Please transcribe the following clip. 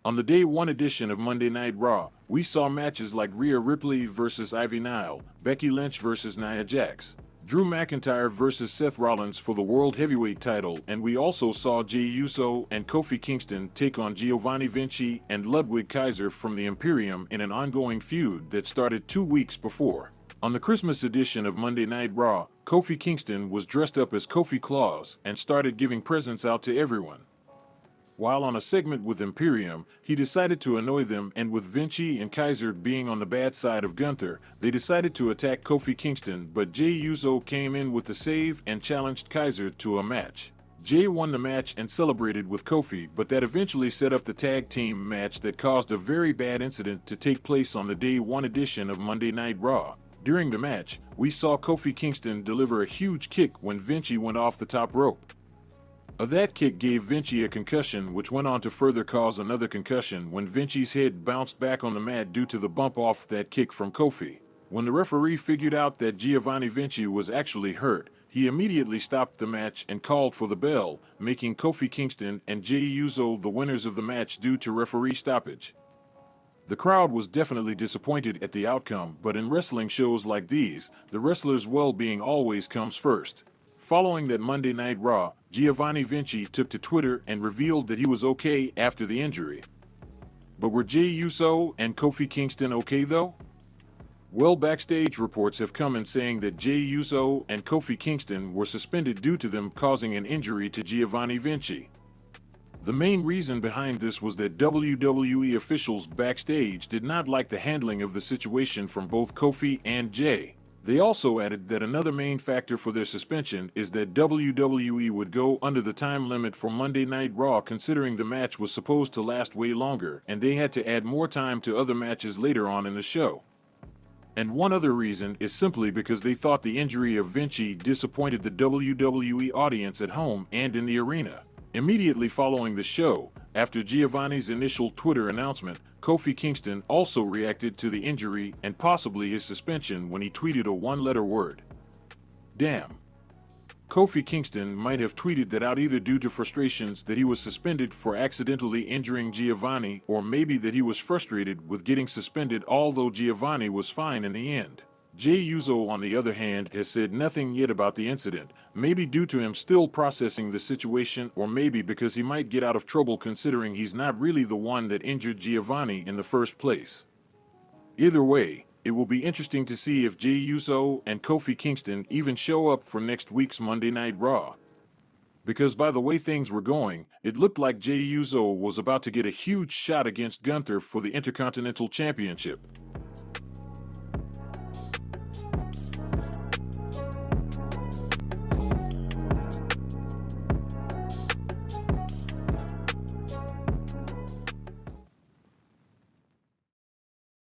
On the Day 1 edition of Monday Night Raw, we saw matches like Rhea Ripley vs. Ivy Nile, Becky Lynch vs. Nia Jax, Drew McIntyre vs. Seth Rollins for the World Heavyweight title, and we also saw Jey Uso and Kofi Kingston take on Giovanni Vinci and Ludwig Kaiser from the Imperium in an ongoing feud that started 2 weeks before. On the Christmas edition of Monday Night Raw, Kofi Kingston was dressed up as Kofi Claus and started giving presents out to everyone. While on a segment with Imperium, he decided to annoy them, and with Vinci and Kaiser being on the bad side of Gunther, they decided to attack Kofi Kingston, but Jey Uso came in with the save and challenged Kaiser to a match. Jey won the match and celebrated with Kofi, but that eventually set up the tag team match that caused a very bad incident to take place on the Day 1 edition of Monday Night Raw. During the match, we saw Kofi Kingston deliver a huge kick when Vinci went off the top rope. That kick gave Vinci a concussion, which went on to further cause another concussion when Vinci's head bounced back on the mat due to the bump off that kick from Kofi. When the referee figured out that Giovanni Vinci was actually hurt, he immediately stopped the match and called for the bell, making Kofi Kingston and Jey Uso the winners of the match due to referee stoppage. The crowd was definitely disappointed at the outcome, but in wrestling shows like these, the wrestler's well-being always comes first. Following that Monday Night Raw, Giovanni Vinci took to Twitter and revealed that he was okay after the injury. But were Jey Uso and Kofi Kingston okay though? Well, backstage reports have come in saying that Jey Uso and Kofi Kingston were suspended due to them causing an injury to Giovanni Vinci. The main reason behind this was that WWE officials backstage did not like the handling of the situation from both Kofi and Jey. They also added that another main factor for their suspension is that WWE would go under the time limit for Monday Night Raw, considering the match was supposed to last way longer, and they had to add more time to other matches later on in the show. And one other reason is simply because they thought the injury of Vinci disappointed the WWE audience at home and in the arena. Immediately following the show, after Giovanni's initial Twitter announcement, Kofi Kingston also reacted to the injury and possibly his suspension when he tweeted a one-letter word. Damn. Kofi Kingston might have tweeted that out either due to frustrations that he was suspended for accidentally injuring Giovanni, or maybe that he was frustrated with getting suspended, although Giovanni was fine in the end. Jey Uso, on the other hand, has said nothing yet about the incident, maybe due to him still processing the situation, or maybe because he might get out of trouble considering he's not really the one that injured Giovanni in the first place. Either way, it will be interesting to see if Jey Uso and Kofi Kingston even show up for next week's Monday Night Raw. Because by the way things were going, it looked like Jey Uso was about to get a huge shot against Gunther for the Intercontinental Championship.